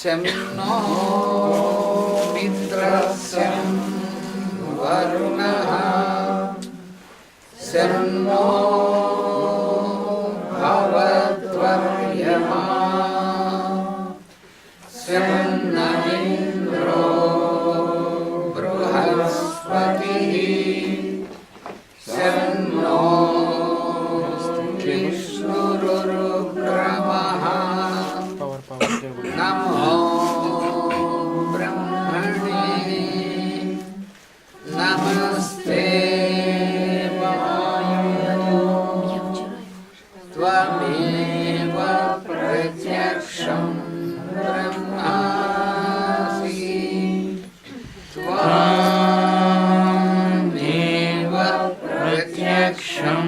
Semno mitrasam varunaha semno bhavatvaryama semna indro bruhaspatihi semno vishnurukramaha namo brahmane namaste vayu tvameva pratyaksham brahmasi tvameva pratyaksham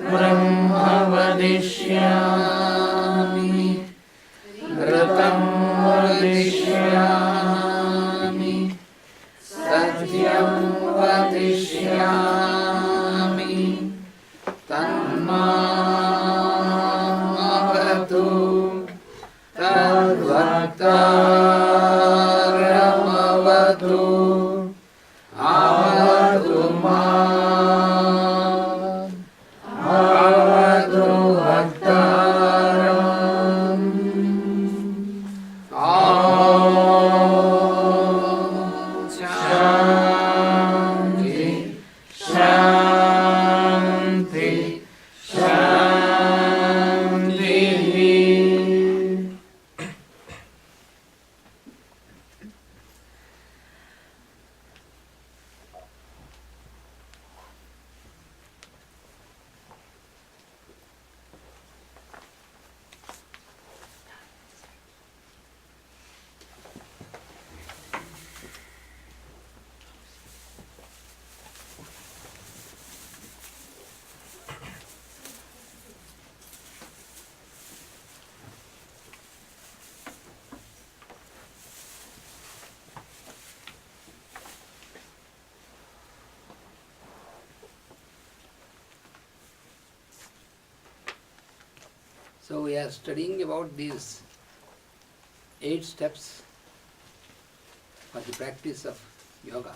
brahma vadishyami Ratam vadishyami Satyam vadishyami Tanmavatu Tadvaktaramavatu Avadu mam Avadu Vaktaram Shanti, Shanti, Shanti. So we are studying about these 8 steps for the practice of yoga.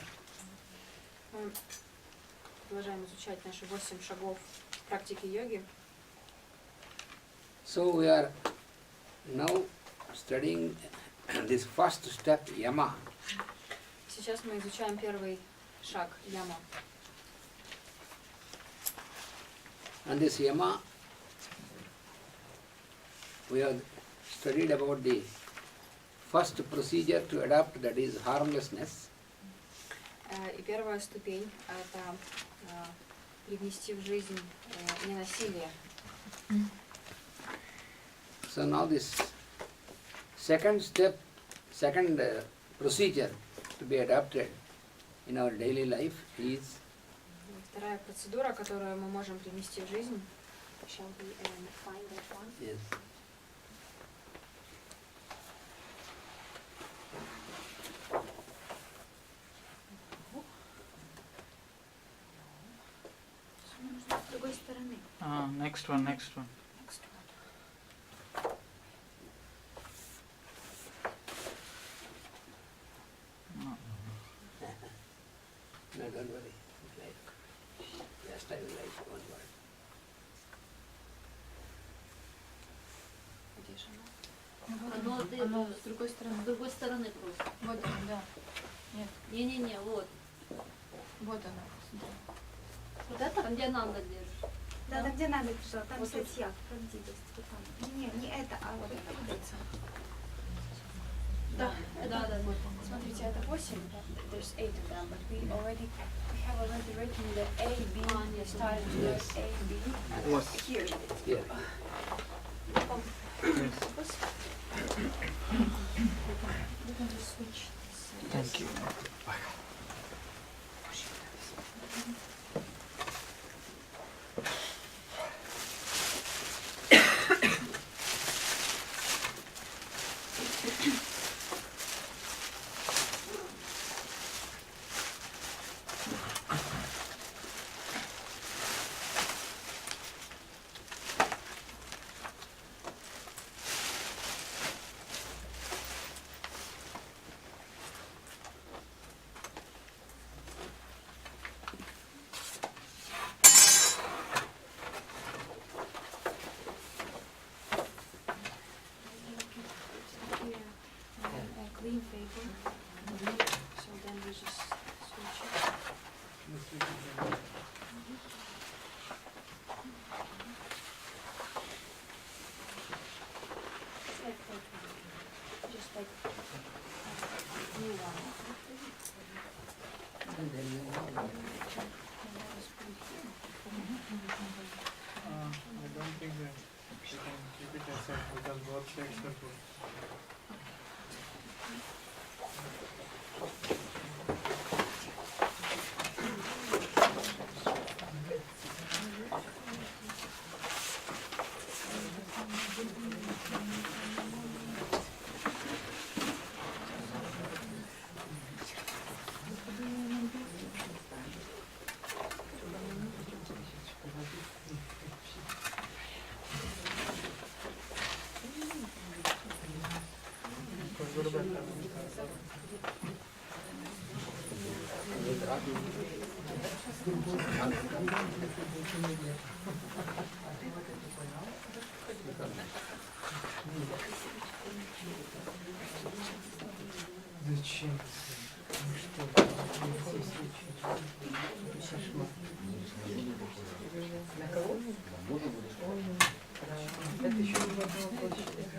Мы продолжаем изучать наши 8 шагов практики йоги. So we are now studying this first step, yama. Сейчас мы изучаем первый шаг, яма. And this yama, we have studied about the first procedure to adopt, that is harmlessness. И первая ступень – это привнести в жизнь ненасилие. So now this second step, second procedure to be adopted in our daily life is Вторая процедура, которую мы можем привнести в жизнь. Shall we find that one? yes. С другой стороны. Next one. Next one. No, don't worry. Just I will write one word. Где же она? Оно с другой стороны. С другой стороны просто. Вот она, да. Нет, Не-не-не, вот. вот она. Вот это? Там, где Нанда держит. Да, там где надо пришла, там Вот статья, правдивость. Вот там. Не это, а вот это. Да, Да. смотрите, это 8, there's 8 of them, but we have already written that A, B, we started to learn A, B, Yes. here. Here. We can just switch this. Thank you. And then we know. I don't think that you can keep it aside because both sides are good. Зачем? Ну что? Ни в коем случае. Кошмар. На кого? Ой, да. Это еще не в одного площади.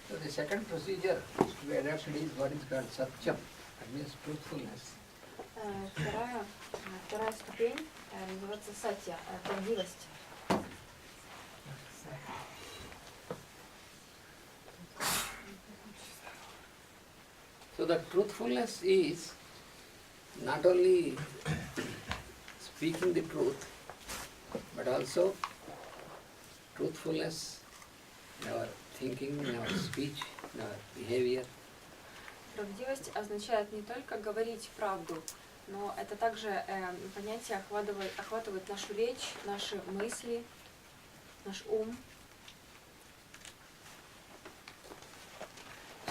So the second procedure to be adapted is what is called satyam, that means truthfulness. Вторая ступень называется сатья, правдивость. So the truthfulness is not only speaking the truth, but also truthfulness in our thinking, in our speech, in our behavior. Правдивость означает не только говорить правду, но это также понятие охватывает нашу речь, наши мысли, наш ум.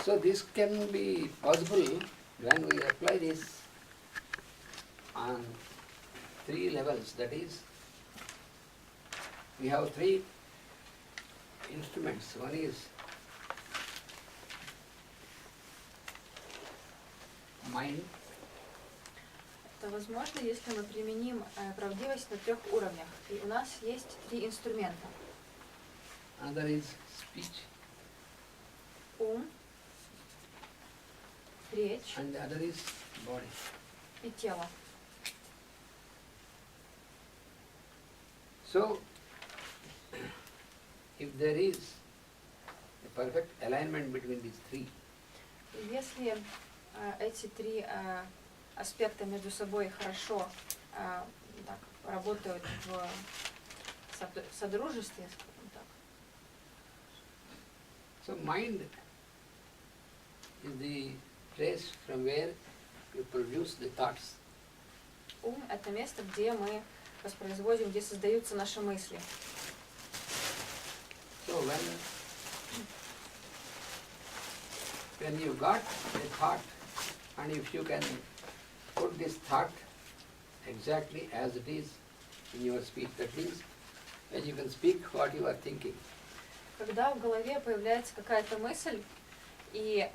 So this can be possible when we apply this on three levels. That is, we have three instruments. One is mind, Это возможно, если мы применим правдивость на 3 уровнях. И у нас есть 3 инструмента. another is speech, Ум, речь and the other is body. и тело. So, if there is a perfect alignment between these three, И если эти 3 аспекта между собой хорошо так, работают в содружестве, скажем так, so mind is the place from where you produce the thoughts. ум — это место, где мы воспроизводим, где создаются наши мысли. So when you got a thought, and if you can put this thought exactly as it is in your speech, that means when you can speak what you are thinking. Когда в голове появляется какая-то мысль, и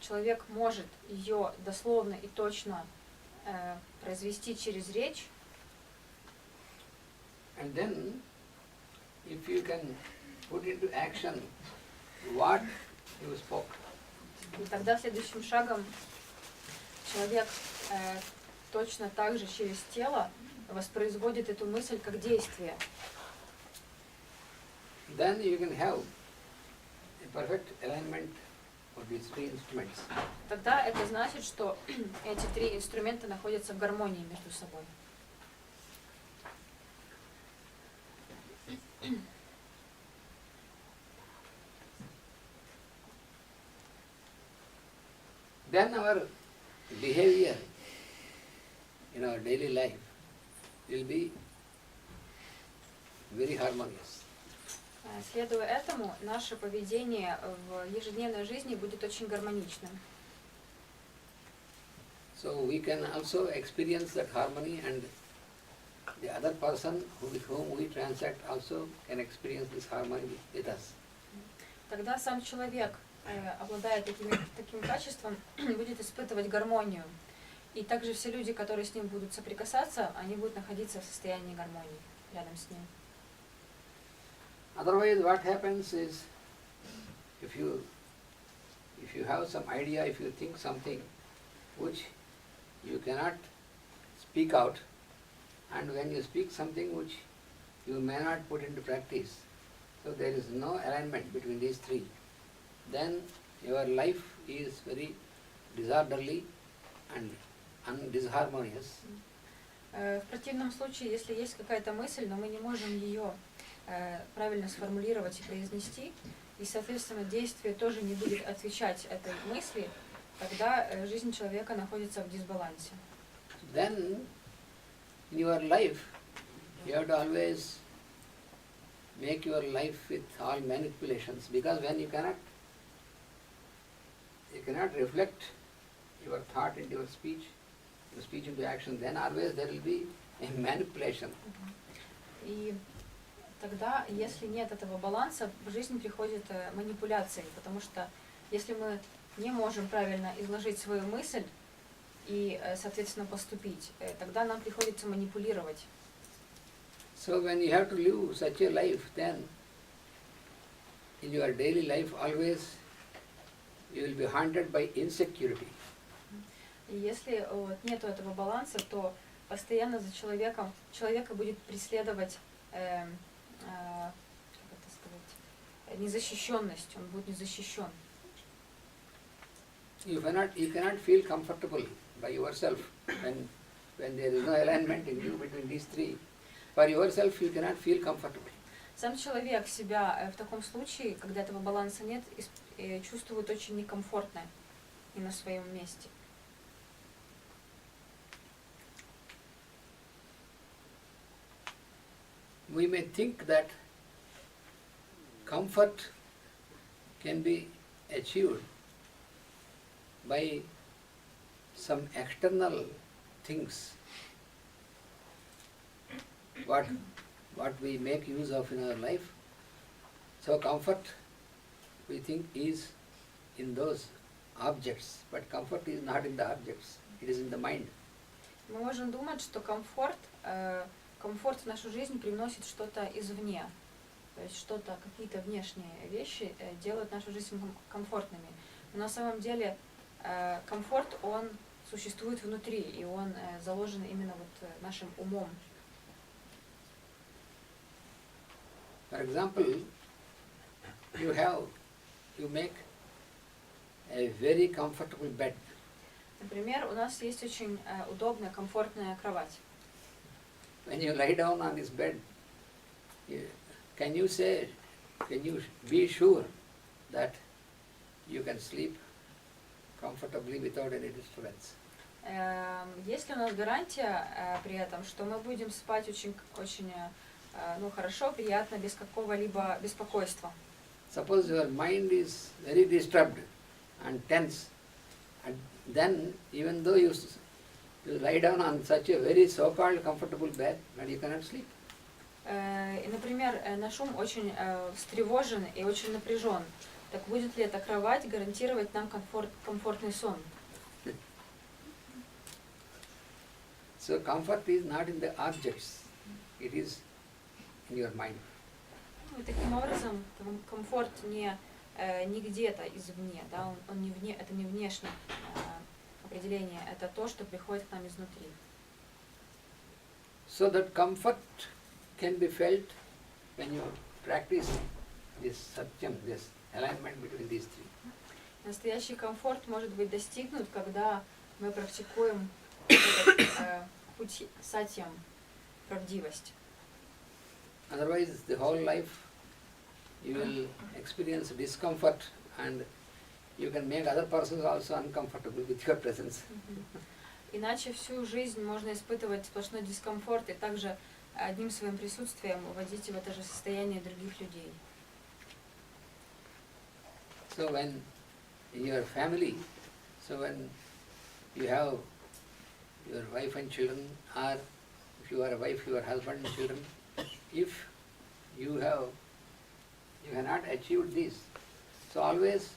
человек может ее дословно и точно произвести через речь, And then, if you can put into action what you spoke, и тогда следующим шагом человек точно так же через тело воспроизводит эту мысль как действие. then you can have a perfect alignment of these three instruments. Тогда это значит, что эти 3 инструмента находятся в гармонии между собой. Then our behavior in our daily life will be very harmonious. Следуя этому, наше поведение в ежедневной жизни будет очень гармоничным. So we can also experience that harmony, and the other person with whom we transact also can experience this harmony with us. Тогда сам человек, обладая таким качеством, будет испытывать гармонию. И также все люди, которые с ним будут соприкасаться, они будут находиться в состоянии гармонии рядом с ним. Otherwise, what happens is, if you have some idea, if you think something which you cannot speak out, and when you speak something which you may not put into practice, so there is no alignment between these three, then your life is very disorderly and disharmonious. В противном случае, если есть какая-то мысль, но мы не можем ее правильно сформулировать и произнести, и, соответственно, действие тоже не будет отвечать этой мысли, тогда жизнь человека находится в дисбалансе. Then in your life you have to always make your life with all manipulations, because when you cannot reflect your thought into your speech into action, then always there will be a manipulation. И тогда, если нет этого баланса, в жизнь приходят манипуляции, потому что если мы не можем правильно изложить свою мысль и, соответственно, поступить, тогда нам приходится манипулировать. So when you have to live such a life, then in your daily life always you will be haunted by insecurity. И если нет этого баланса, то постоянно за человека будет преследовать незащищенность, он будет незащищен. You cannot feel comfortable by yourself when there is no alignment in you between these three. For yourself you cannot feel comfortable. Сам человек себя в таком случае, когда этого баланса нет, чувствует очень некомфортно и на своем месте. We may think that comfort can be achieved by some external things, what we make use of in our life. So comfort, we think, is in those objects, but comfort is not in the objects, it is in the mind. Мы можем думать, что комфорт в нашу жизнь привносит что-то извне, то есть что-то, какие-то внешние вещи делают нашу жизнь комфортными. Но на самом деле комфорт, он существует внутри, и он заложен именно вот нашим умом. For example, you make a very comfortable bed. Например, у нас есть очень удобная, комфортная кровать. When you lie down on this bed, can you be sure that you can sleep comfortably without any disturbance? Есть ли у нас гарантия при этом, что мы будем спать очень хорошо, приятно, без какого-либо беспокойства? Suppose your mind is very disturbed and tense, and then even though you lie down on such a very so-called comfortable bed, but you cannot sleep. И, например, наш ум очень встревожен и очень напряжен. Так будет ли эта кровать гарантировать нам комфортный сон? So comfort is not in the objects, it is in your mind. И таким образом комфорт не где-то извне, да, он не вне, это не внешнее определение, это то, что приходит к нам изнутри. So that comfort can be felt when you practice this satyam, this alignment between these three. Настоящий комфорт может быть достигнут, когда мы практикуем этот путь сатьям, правдивость. Otherwise, the whole life you will experience discomfort, and you can make other persons also uncomfortable with your presence. Иначе всю жизнь можно испытывать сплошной дискомфорт и также одним своим присутствием вводить в это же состояние других людей. So when in your family, so when you have your wife and children, or if you are a wife, your husband and children, if you have not achieved this, so always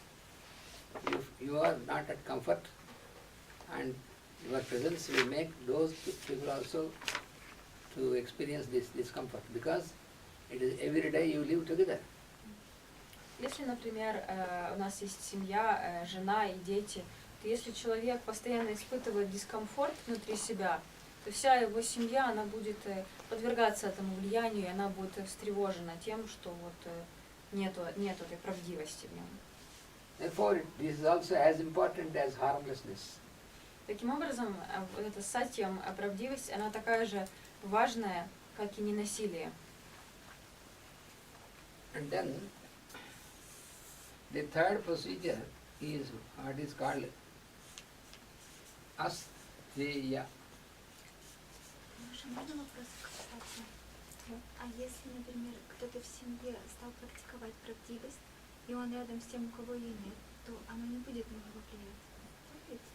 if you are not at comfort, and your presence will make those people also to experience this discomfort, because it is every day you live together. Если, например, у нас есть семья, жена и дети, то если человек постоянно испытывает дискомфорт внутри себя, то вся его семья, она будет подвергаться этому влиянию, и она будет встревожена тем, что вот нету этой правдивости в нем. Therefore, this is also as important as harmlessness. Таким образом, вот эта сатьям, правдивость, она такая же важная, как и ненасилие. And then the third procedure is what is called asteya. Маша, можно вопрос кстати? А если, например, кто-то в семье стал практиковать правдивость, и он рядом с тем, у кого ее нет, то оно не будет на него влиять? Так ведь?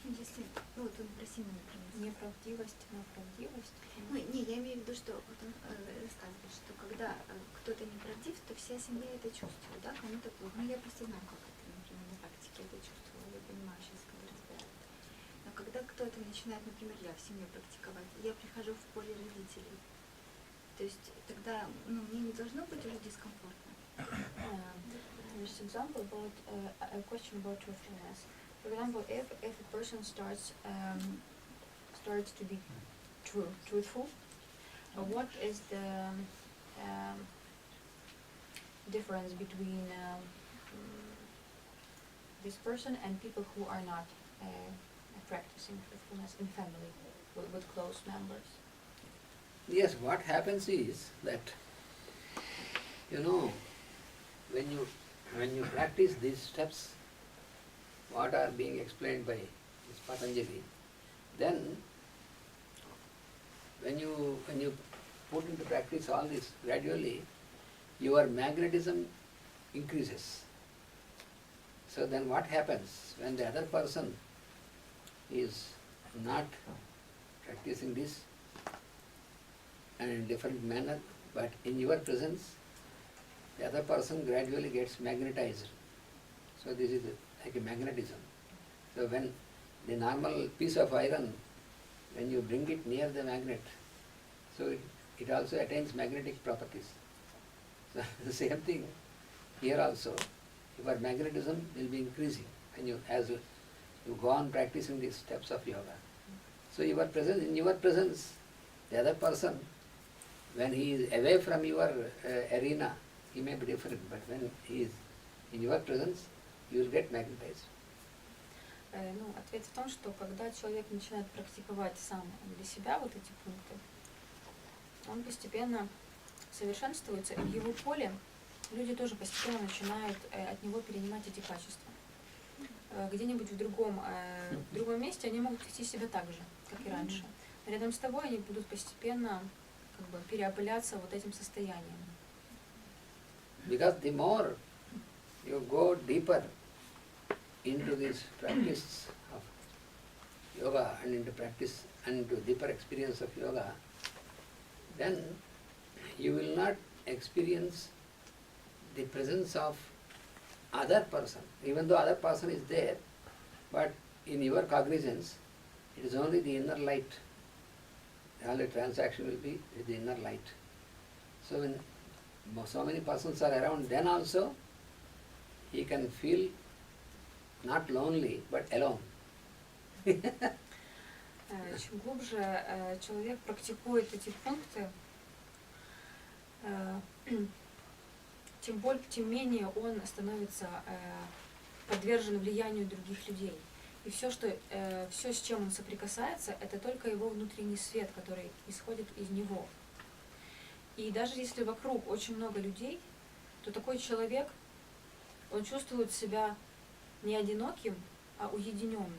Ну, если, ну вот он в России, например. Неправдивость на правдивость. Ну, не, я имею в виду, что вот он рассказывает, что когда кто-то неправдив, то вся семья это чувствует, да, кому-то плохо. Ну, я просто знаю, как это, например, на практике это чувствовала, я понимаю сейчас, как разбирают. Но когда кто-то начинает, например, я в семье практиковать, я прихожу в поле родителей, то есть тогда, ну, мне не должно быть уже дискомфортно. There's example about a question about truthfulness. For example, if a person starts to be truthful, what is the difference between this person and people who are not practicing truthfulness in family with close members? Yes, what happens is that, you know, when you practice these steps, what are being explained by this Patanjali, then when you put into practice all this, gradually your magnetism increases. So then what happens when the other person is not practicing this and in different manner, but in your presence, the other person gradually gets magnetized. So this is like a magnetism. So when the normal piece of iron, when you bring it near the magnet, so it also attains magnetic properties. So the same thing here also, your magnetism will be increasing as you go on practicing these steps of yoga. So in your presence, the other person, when he is away from your arena, he may be different, but when he is in your presence, you will get magnetized. Ну, ответ в том, что когда человек начинает практиковать сам для себя вот эти пункты, он постепенно совершенствуется, и в его поле люди тоже постепенно начинают от него перенимать эти качества. Где-нибудь в другом месте они могут вести себя так же, как и раньше. Но рядом с тобой они будут постепенно как бы переопыляться вот этим состоянием. Because the more you go deeper into this practice of yoga and into practice and into deeper experience of yoga, then you will not experience the presence of other person, even though other person is there, but in your cognizance, it is only the inner light. All the transaction will be with the inner light. So when so many persons are around, then also he can feel not lonely, but alone. Чем глубже человек практикует эти пункты, тем менее он становится подвержен влиянию других людей. И все, с чем он соприкасается, это только его внутренний свет, который исходит из него. И даже если вокруг очень много людей, то такой человек, он чувствует себя не одиноким, а уединенным.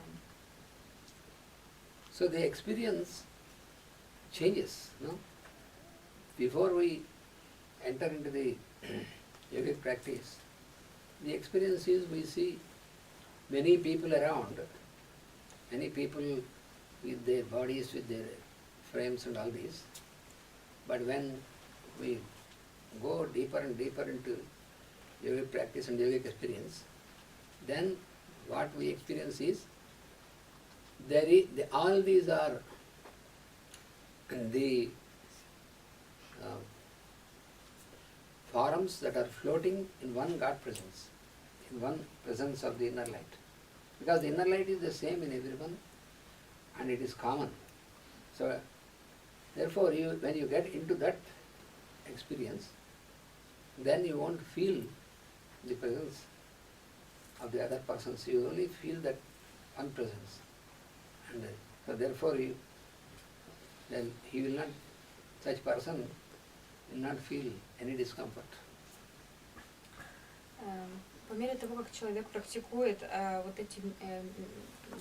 So the experience changes, no? Before we enter into the yogic practice, the experience is we see many people around, many people with their bodies, with their frames and all these. But when we go deeper and deeper into yogic practice and yogic experience, then what we experience is all these are the forms that are floating in one God presence, in one presence of the inner light. Because the inner light is the same in everyone and it is common. So therefore when you get into that experience, then you won't feel the presence of the other persons. You only feel that one presence. And so therefore such person will not feel any discomfort. По мере того, как человек практикует вот эти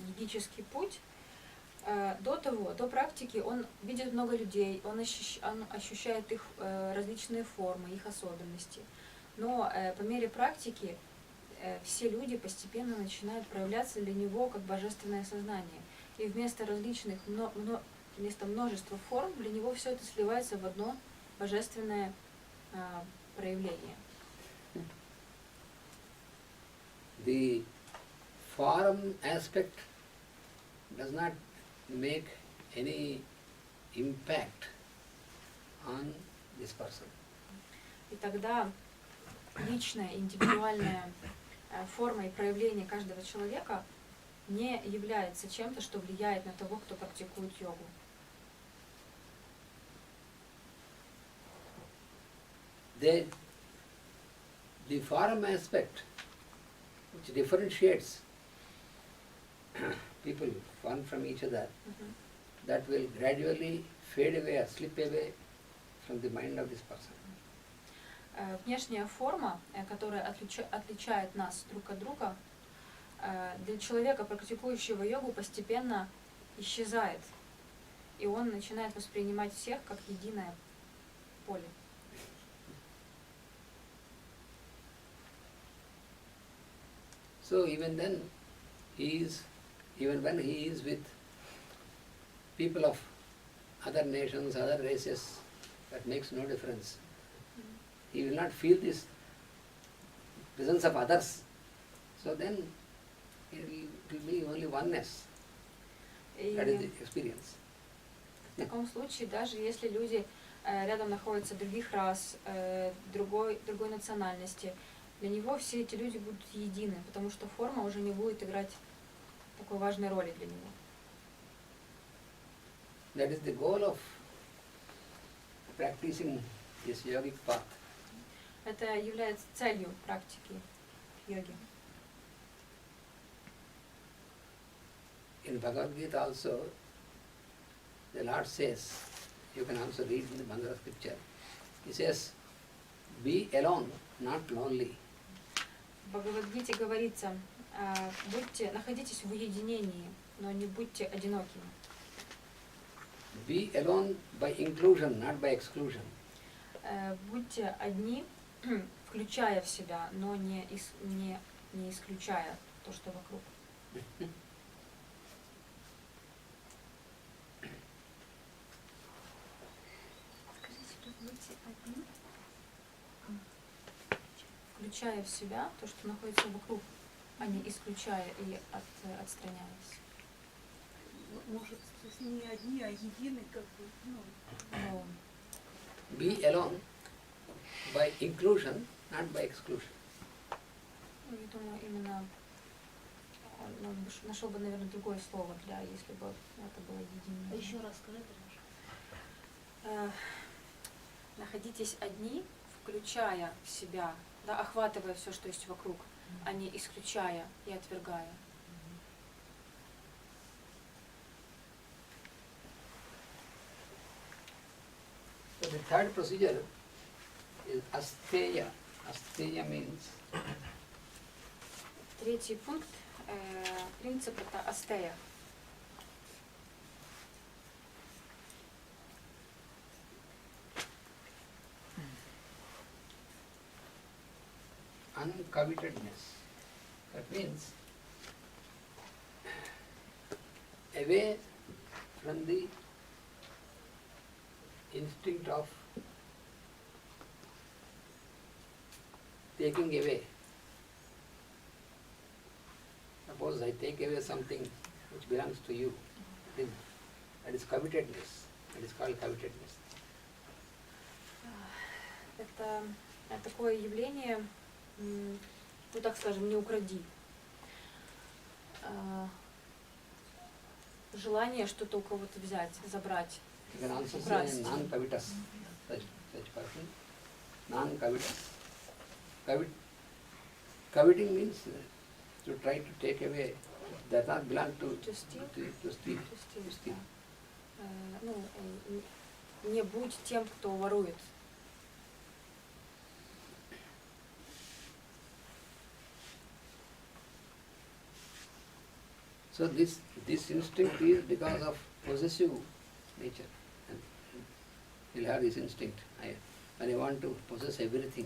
йогический путь, до практики он видит много людей, он ощущает их различные формы, их особенности. Но по мере практики все люди постепенно начинают проявляться для него как божественное сознание. И вместо множества форм для него все это сливается в одно божественное проявление. The form aspect does not make any impact on this person. И тогда личная, индивидуальная форма и проявление каждого человека не является чем-то, что влияет на того, кто практикует йогу. The form aspect which differentiates people one from each other, that will gradually fade away or slip away from the mind of this person. Внешняя форма, которая отличает нас друг от друга, для человека, практикующего йогу, постепенно исчезает. И он начинает воспринимать всех как единое поле. So even when he is with people of other nations, other races, that makes no difference. He will not feel this presence of others. So then it will be only oneness. That is the experience. В таком случае, даже если люди рядом находятся других рас, другой национальности, для него все эти люди будут едины, потому что форма уже не будет играть такой важной роли для него. That is the goal of practicing this yogic path. Это является целью практики йоги. In Bhagavad Gita also, the Lord says, you can also read in the Mantra scripture, he says, be alone, not lonely. В Бхагавад-гите говорится, находитесь в уединении, но не будьте одинокими. Be alone by inclusion, not by exclusion. Будьте одни, включая в себя, но не исключая то, что вокруг. Скажите, что будьте одни. Включая в себя то, что находится вокруг, а не исключая и отстраняясь. Может, не одни, а едины, как бы, Be alone by inclusion, not by exclusion. Я думаю, именно он нашел бы, наверное, другое слово для, если бы это было единение. А еще раз скажи, пожалуйста. Находитесь одни, включая в себя, да, охватывая все, что есть вокруг, а не исключая и отвергая. So the third procedure is asteya. Asteya means Третий пункт, принцип это астея. uncovetedness. That means away from the instinct of taking away. Suppose I take away something which belongs to you, that is covetedness. That is called covetedness. Это такое явление, ну так скажем, не укради. Желание что-то у кого-то взять, забрать, You can also say украсть. non-covetous, such person, non-covetous. Coveting means to try to take away that not belong to To steal? to steal. To steal, To steal. да. Ну, не будь тем, кто ворует. So this instinct is because of possessive nature. And you'll have this instinct. When I want to possess everything,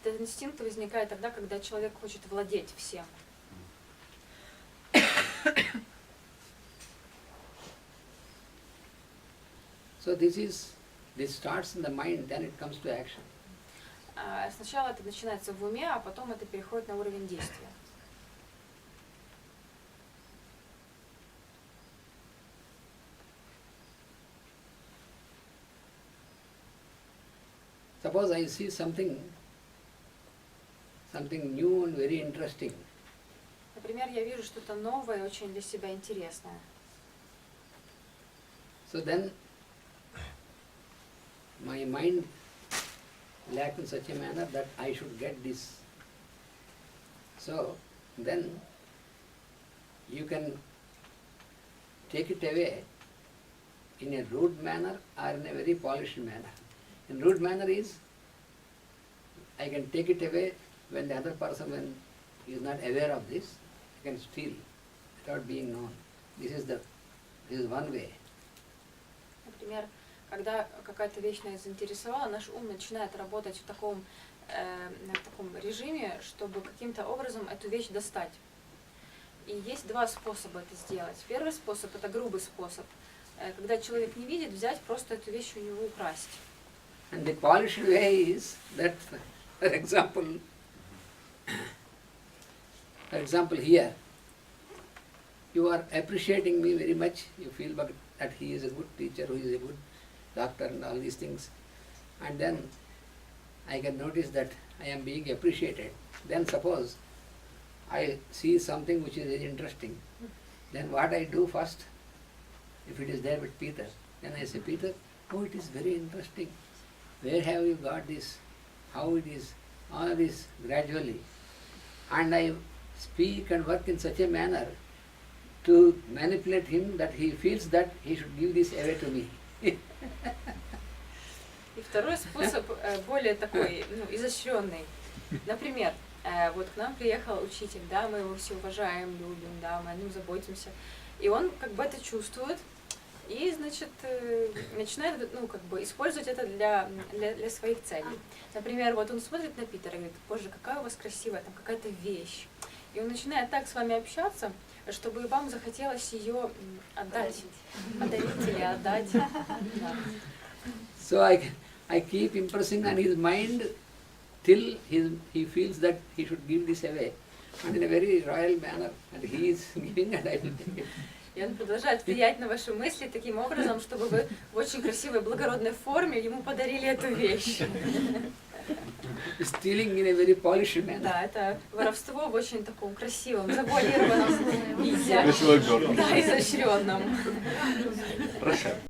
Этот инстинкт возникает тогда, когда человек хочет владеть всем. so this starts in the mind, then it comes to action. Сначала это начинается в уме, а потом это переходит на уровень действия. Suppose I see something new and very interesting. Например, я вижу что-то новое, очень для себя интересное. So then my mind will act in such a manner that I should get this. So then you can take it away in a rude manner or in a very polished manner. In rude manner is I can take it away when the other person, when he is not aware of this, I can steal without being known. This is one way. Например, когда какая-то вещь нас заинтересовала, наш ум начинает работать в таком режиме, чтобы каким-то образом эту вещь достать. И есть два способа это сделать. Первый способ – это грубый способ. Когда человек не видит, взять просто эту вещь у него украсть. And the polished way is that, for example here, you are appreciating me very much, you feel that he is a good teacher, who is a good doctor and all these things. And then I can notice that I am being appreciated. Then suppose I see something which is very interesting. Then what I do first, if it is there with Peter, then I say, Peter, oh, it is very interesting. Where have you got this? How it is? All this gradually. And I speak and work in such a manner to manipulate him that he feels that he should give this away to me. И второй способ более такой, изощренный. Например, вот к нам приехал учитель, да, мы его все уважаем, любим, да, мы о нем заботимся. И он как бы это чувствует и, значит, начинает, использовать это для своих целей. Например, вот он смотрит на Питера и говорит, боже, какая у вас красивая, там какая-то вещь. И он начинает так с вами общаться, чтобы вам захотелось ее отдать. Подарить или отдать. Да. So I keep impressing on his mind till he feels that he should give this away. And in a very royal manner. And he is giving and I will take it. И он продолжает влиять на ваши мысли таким образом, чтобы вы в очень красивой, благородной форме ему подарили эту вещь. Stealing in a very polished manner. Да, это воровство в очень таком красивом, завуалированном виде. Да, изощренном. Хорошо.